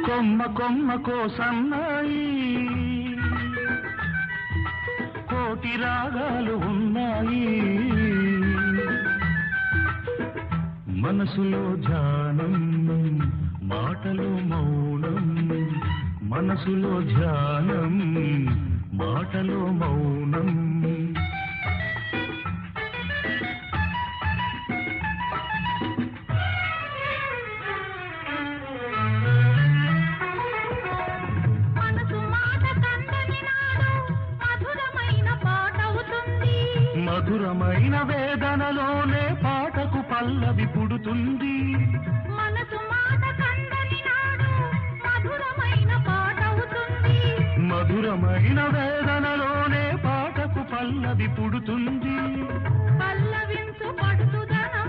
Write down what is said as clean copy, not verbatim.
కొమ్మ కొమ్మకో సన్నాయి కోటి రాగాలు ఉన్నాయి మనసులో ధ్యానం మాటలో మౌనం మనసులో ధ్యానం మాటలో మౌనం మధురమైన వేదనలోనే పాటకు పల్లవి పుడుతుంది మనసు మాట కందని నాడు మధురమైన పాట అవుతుంది మధురమైన వేదనలోనే పాటకు పల్లవి పుడుతుంది పల్లవించు పడుతుదనా